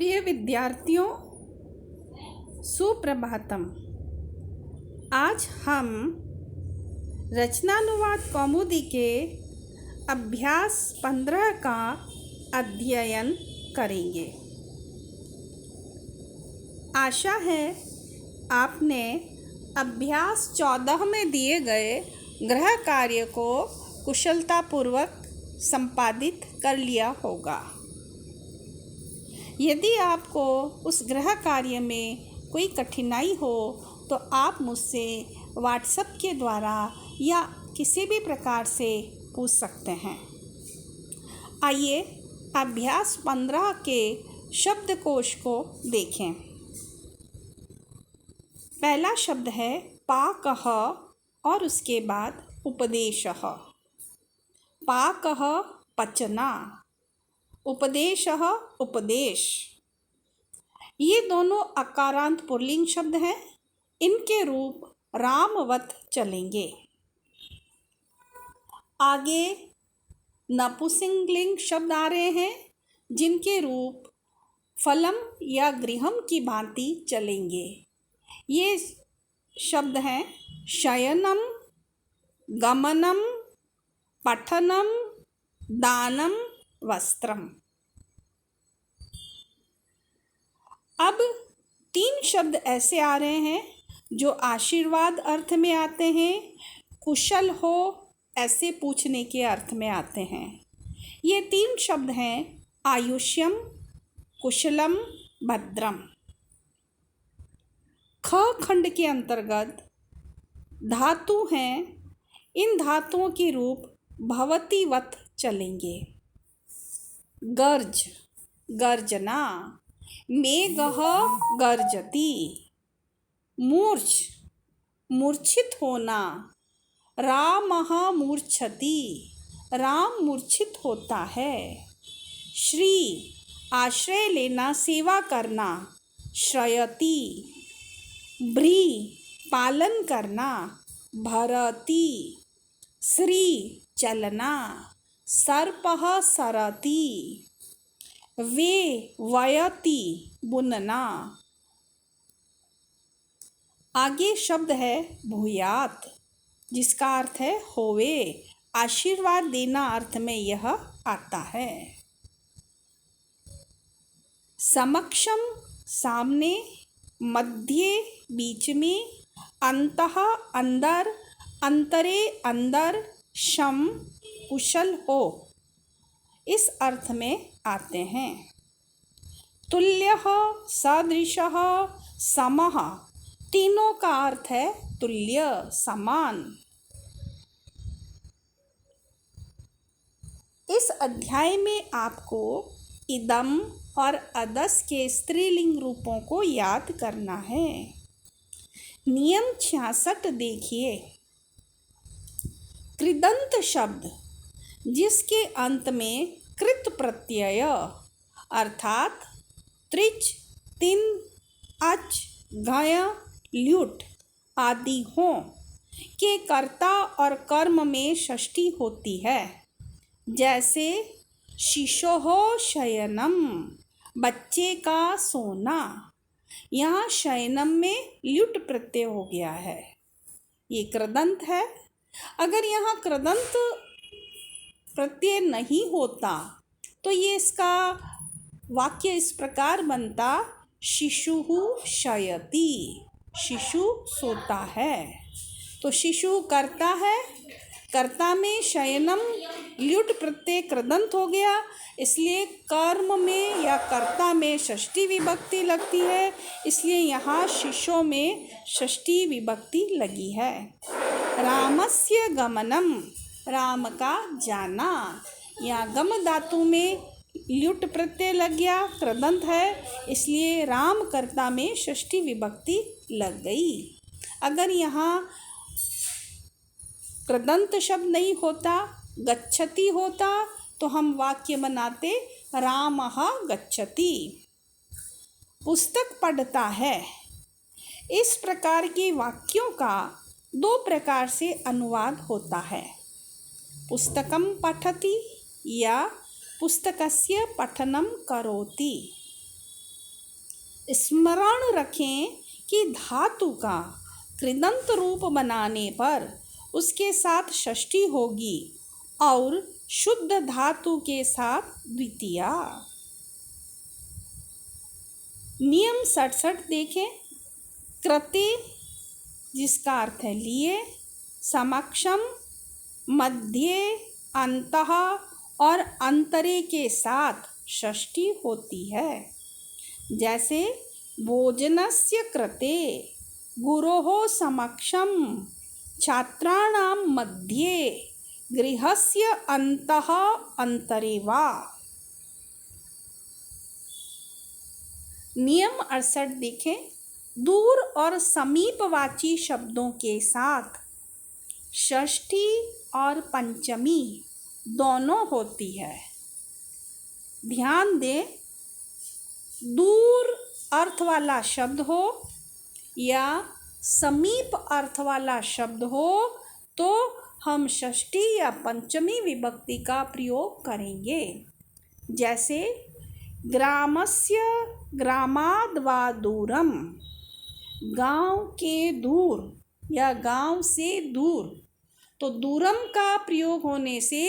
प्रिय विद्यार्थियों, सुप्रभातम। आज हम रचनानुवाद कौमुदी के अभ्यास 15 का अध्ययन करेंगे। आशा है आपने अभ्यास 14 में दिए गए गृह कार्य को कुशलतापूर्वक संपादित कर लिया होगा। यदि आपको उस गृह कार्य में कोई कठिनाई हो तो आप मुझसे व्हाट्सएप के द्वारा या किसी भी प्रकार से पूछ सकते हैं। आइए अभ्यास 15 के शब्दकोश को देखें। पहला शब्द है पाकः और उसके बाद उपदेशः। पाकः पचना, उपदेशः उपदेश। ये दोनों अकारांत पुल्लिंग शब्द हैं। इनके रूप रामवत चलेंगे। आगे नपुंसकलिंग शब्द आ रहे हैं जिनके रूप फलम या गृहम की भांति चलेंगे। ये शब्द हैं शयनम, गमनम, पठनम, दानम, वस्त्रम। अब 3 शब्द ऐसे आ रहे हैं जो आशीर्वाद अर्थ में आते हैं, कुशल हो ऐसे पूछने के अर्थ में आते हैं। ये 3 शब्द हैं आयुष्यम, कुशलम, भद्रम। ख खंड के अंतर्गत धातु हैं। इन धातुओं के रूप भवतीवत चलेंगे। गर्ज, गर्जना, मेघः गर्जति। मूर्छ, मूर्छित होना, रामः मूर्छति, राम मूर्छित होता है। श्री, आश्रय लेना, सेवा करना, श्रयति। भ्री, पालन करना, भरति। श्री, चलना, सर्पः सरति। वे, वयति, बुनना। आगे शब्द है भूयात जिसका अर्थ है होवे, आशीर्वाद देना अर्थ में यह आता है। समक्षम, सामने, मध्य, बीच में, अंतः, अंदर, अंतरे, अंदर, शम, कुशल हो इस अर्थ में आते हैं। तुल्यः, सदृशः, समः, तीनों का अर्थ है तुल्य, समान। इस अध्याय में आपको इदम और अदस के स्त्रीलिंग रूपों को याद करना है। नियम 66 देखिए। कृदंत शब्द जिसके अंत में कृत प्रत्यय अर्थात त्रिच, तिन, अच, घय, ल्युट आदि हों के कर्ता और कर्म में षष्ठी होती है। जैसे शिशोः शयनम, बच्चे का सोना। यहाँ शयनम में ल्युट प्रत्यय हो गया है। ये कृदंत है। अगर यहाँ कृदंत प्रत्यय नहीं होता तो ये इसका वाक्य इस प्रकार बनता शिशुः शयति, शिशु सोता है। तो शिशु करता है, कर्ता में शयनम ल्युट प्रत्यय कृदंत हो गया, इसलिए कर्म में या कर्ता में षष्ठी विभक्ति लगती है। इसलिए यहाँ शिशो में षष्ठी विभक्ति लगी है। रामस्य गमनम, राम का जाना। यहाँ गम धातु में ल्युट प्रत्यय लग गया, कृदंत है, इसलिए राम कर्ता में षष्ठी विभक्ति लग गई। अगर यहाँ कृदंत शब्द नहीं होता, गच्छति होता तो हम वाक्य बनाते रामः गच्छति। पुस्तक पढ़ता है। इस प्रकार के वाक्यों का 2 प्रकार से अनुवाद होता है। पुस्तकं पठति या पुस्तकस्य पठनं करोति। स्मरण रखें कि धातु का कृदंत रूप बनाने पर उसके साथ षष्ठी होगी और शुद्ध धातु के साथ द्वितीया। नियम 67 देखें। कृते जिसका अर्थ है लिए, समक्षम, मध्य, अंतः और अंतरे के साथ षष्ठी होती है। जैसे भोजनस्य कृते, गुरोः समक्षम, छात्राणां मध्ये, गृहस्य अन्तः अंतरे वा। नियम 68 देखें। दूर और समीपवाची शब्दों के साथ षष्ठी और पंचमी दोनों होती है। ध्यान दें, दूर अर्थ वाला शब्द हो या समीप अर्थ वाला शब्द हो तो हम षष्ठी या पंचमी विभक्ति का प्रयोग करेंगे। जैसे ग्रामस्य ग्रामाद् वा दूरम, गांव के दूर या गांव से दूर। तो दूरम का प्रयोग होने से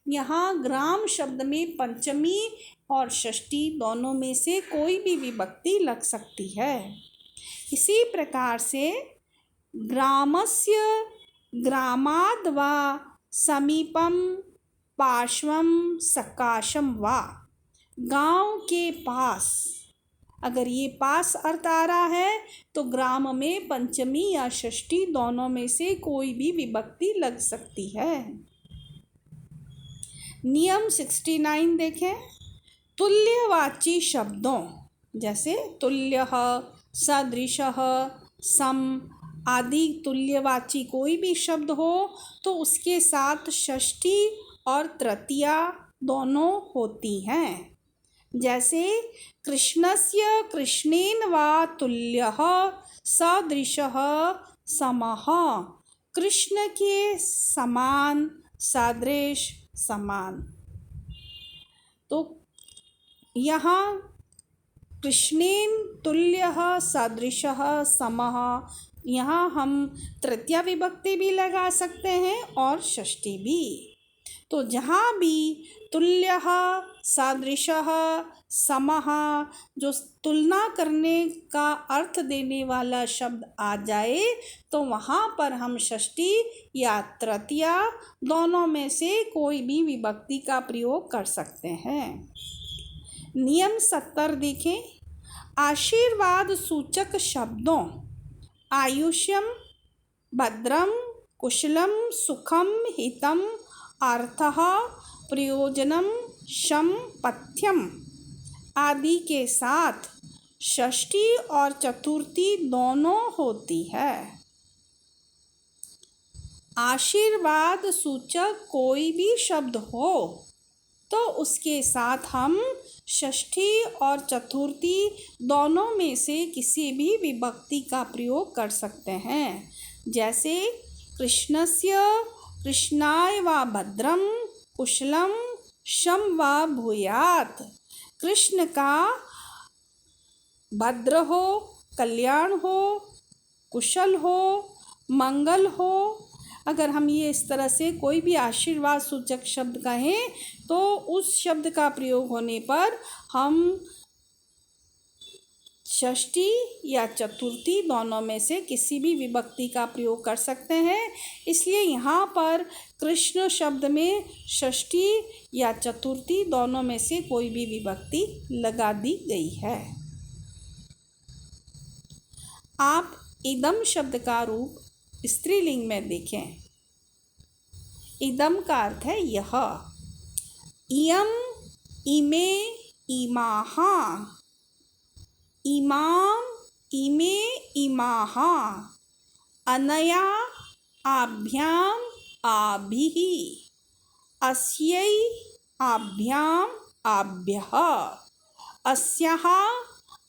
यहाँ ग्राम शब्द में पंचमी और षष्ठी दोनों में से कोई भी विभक्ति लग सकती है। इसी प्रकार से ग्रामस्य ग्रामाद् वा समीपम पार्श्वम सकाशम वा, गांव के पास। अगर ये पास अर्थ आ रहा है तो ग्राम में पंचमी या षष्ठी दोनों में से कोई भी विभक्ति लग सकती है। नियम 69 देखें। तुल्यवाची शब्दों जैसे तुल्यः, सदृशः, सम आदि तुल्यवाची कोई भी शब्द हो तो उसके साथ षष्ठी और तृतीया दोनों होती हैं। जैसे कृष्णस्य कृष्णेन वा तुल्यः, सदृशः, समः, कृष्ण के समान, सदृश, समान। तो यहाँ कृष्णेन तुल्यः, सदृशः, समः, यहाँ हम तृतीया विभक्ति भी लगा सकते हैं और षष्ठी भी। तो जहाँ भी तुल्यः, सदृशः, समः जो तुलना करने का अर्थ देने वाला शब्द आ जाए तो वहाँ पर हम षष्ठी या तृतीया दोनों में से कोई भी विभक्ति का प्रयोग कर सकते हैं। नियम 70 देखें। आशीर्वाद सूचक शब्दों आयुष्यम, भद्रम, कुशलम, सुखम, हितम, अर्थः, प्रयोजनम, शम, पथ्यम आदि के साथ षष्ठी और चतुर्थी दोनों होती है। आशीर्वाद सूचक कोई भी शब्द हो तो उसके साथ हम षष्ठी और चतुर्थी दोनों में से किसी भी विभक्ति का प्रयोग कर सकते हैं। जैसे कृष्णस्य कृष्णाय वा भद्रम, कुशलम, शम वा भूयात्। कृष्ण का भद्र हो, कल्याण हो, कुशल हो, मंगल हो। अगर हम ये इस तरह से कोई भी आशीर्वाद सूचक शब्द कहें तो उस शब्द का प्रयोग होने पर हम षष्ठी या चतुर्थी दोनों में से किसी भी विभक्ति का प्रयोग कर सकते हैं। इसलिए यहाँ पर कृष्ण शब्द में षष्ठी या चतुर्थी दोनों में से कोई भी विभक्ति लगा दी गई है। आप इदम शब्द का रूप स्त्रीलिंग में देखें। इदम का अर्थ है यह। इयम, इमे, इमाः, इमाम, इमे, इमाः, अनया, आभ्याम, आभिः, अस्यै, आभ्याम, आभ्यः, अस्याः,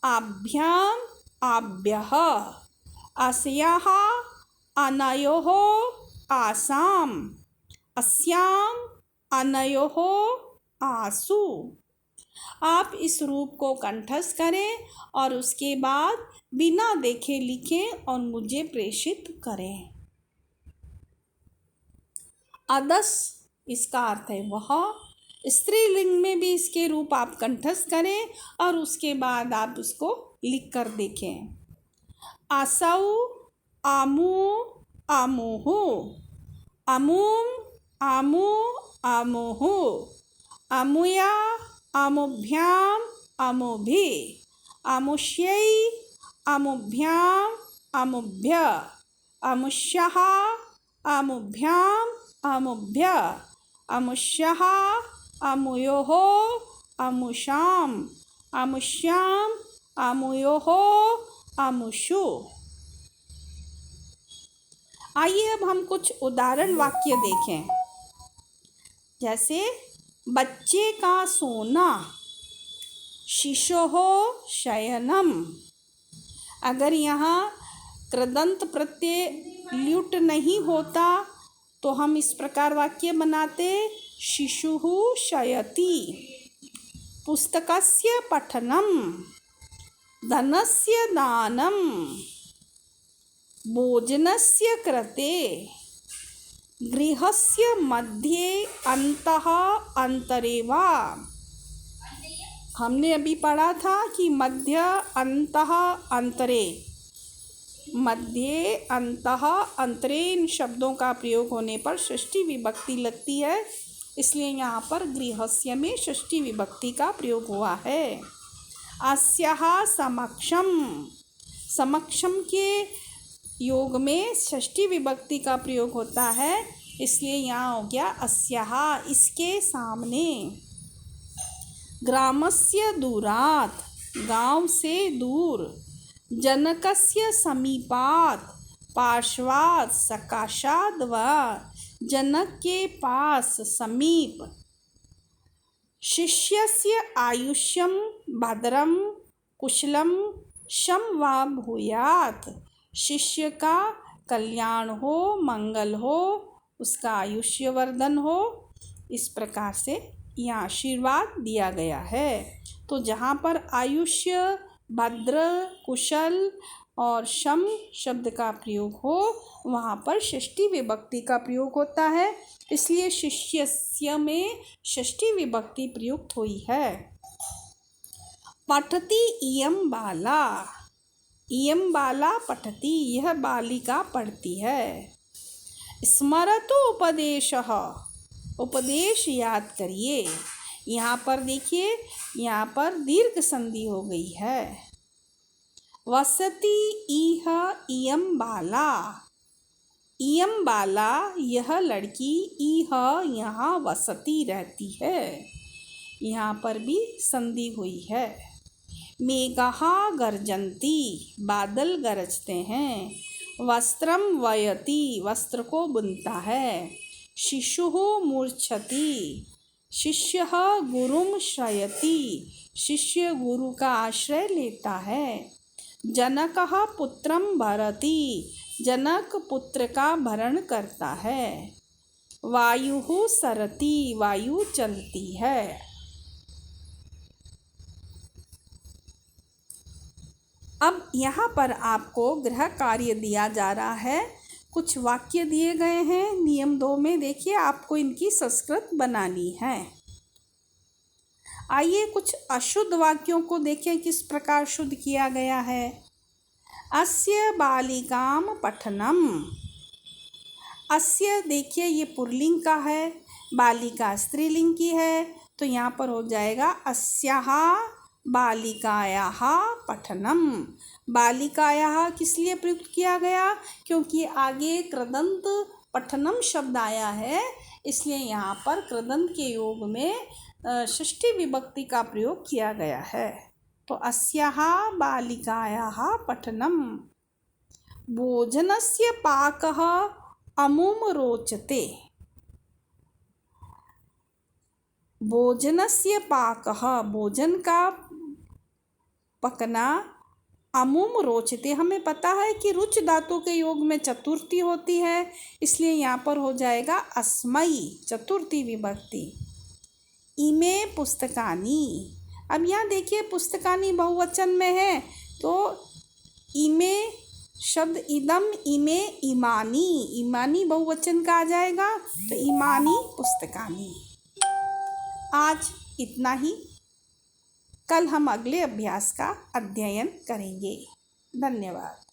आभ्याम, आभ्यः, अस्याः, अनयोः, आसाम, अस्याम, अनयोः, आसु। आप इस रूप को कंठस्थ करें और उसके बाद बिना देखे लिखें और मुझे प्रेषित करें। अदस इसका अर्थ है वह। स्त्रीलिंग में भी इसके रूप आप कंठस्थ करें और उसके बाद आप उसको लिख कर देखें। आसौ, आमू, आमोहु, अमुम, आमू, आमोहु, अमुया, अमुभ्याम, अमुभि, अमुष्यै, अमुभ्याम, अमुभ्य, अमुष्यः, अमुभ्याम, अमुभ्य, अमुष्यः, अमुयोः, अमुषाम, अमुष्याम, अमुयोः, अमुषु। आइए अब हम कुछ उदाहरण वाक्य देखें। जैसे बच्चे का सोना, शिशोः शयनम। अगर यहाँ कृदंत प्रत्यय ल्युट् नहीं होता तो हम इस प्रकार वाक्य बनाते, शिशुः शयति, पुस्तकस्य पठनम, धनस्य दानम, भोजनस्य कृते, गृहस्य मध्ये अन्तः अन्तरे वा। हमने अभी पढ़ा था कि मध्य अन्तः अन्तरे, मध्य अन्तः अन्तरे इन शब्दों का प्रयोग होने पर षष्ठी विभक्ति लगती है, इसलिए यहाँ पर गृहस्य में षष्ठी विभक्ति का प्रयोग हुआ है। अस्याः समक्षम, समक्षम के योग में षष्ठी विभक्ति का प्रयोग होता है, इसलिए यहाँ हो गया अस्याः, इसके सामने। ग्रामस्य दूरात्, गांव से दूर। जनकस्य समीपात्, पार्श्वात्, सकाशात् वा, जनक के पास, समीप। शिष्यस्य आयुष्यं भद्रं कुशलं शं वा भूयात्, शिष्य का कल्याण हो, मंगल हो, उसका आयुष्य वर्धन हो, इस प्रकार से यहाँ आशीर्वाद दिया गया है। तो जहाँ पर आयुष्य, भद्र, कुशल और शम शब्द का प्रयोग हो वहाँ पर षष्ठी विभक्ति का प्रयोग होता है, इसलिए शिष्यस्य में षष्ठी विभक्ति प्रयुक्त हुई है। पठति इयं बाला, इयं बाला पठति, यह बालिका पढ़ती है। स्मरतु उपदेशः, उपदेश याद करिए। यहाँ पर देखिए, यहाँ पर दीर्घ संधि हो गई है। वसति इह इयं बाला, इयं बाला यह लड़की, इह यहाँ वसति रहती है, यहाँ पर भी संधि हुई है। मेघाः गर्जन्ति, बादल गरजते हैं। वस्त्रं वयति, वस्त्र को बुनता है। शिशुः मूर्च्छति, शिष्यः गुरुं श्रयति, शिष्य गुरु का आश्रय लेता है। जनकः पुत्रं भरति, जनक पुत्र का भरण करता है। वायुः सरति, वायु चलती है। अब यहाँ पर आपको गृह कार्य दिया जा रहा है। कुछ वाक्य दिए गए हैं नियम 2 में, देखिए आपको इनकी संस्कृत बनानी है। आइए कुछ अशुद्ध वाक्यों को देखें किस प्रकार शुद्ध किया गया है। अस्य बालिकाम पठनम, अस्य देखिए ये पुल्लिंग का है, बालिका स्त्रीलिंग की है, तो यहाँ पर हो जाएगा अस्याः बालिकायाः पठनम। बालिकायाः किस लिए प्रयुक्त किया गया, क्योंकि आगे कृदंत पठनम शब्द आया है, इसलिए यहाँ पर कृदंत के योग में षष्ठी विभक्ति का प्रयोग किया गया है। तो अस्याः बालिकायाः पठनम। भोजनस्य पाकः अमुम रोचते, भोजनस्य पाकः भोजन का पकना, अमुम रोचते हमें पता है कि रुच धातु के योग में चतुर्थी होती है, इसलिए यहाँ पर हो जाएगा अस्मै चतुर्थी विभक्ति। इमे पुस्तकानि, अब यहाँ देखिए पुस्तकानि बहुवचन में है तो इमे शब्द इदम इमे इमानी, इमानी बहुवचन का आ जाएगा तो इमानी पुस्तकानि। आज इतना ही, कल हम अगले अभ्यास का अध्ययन करेंगे। धन्यवाद।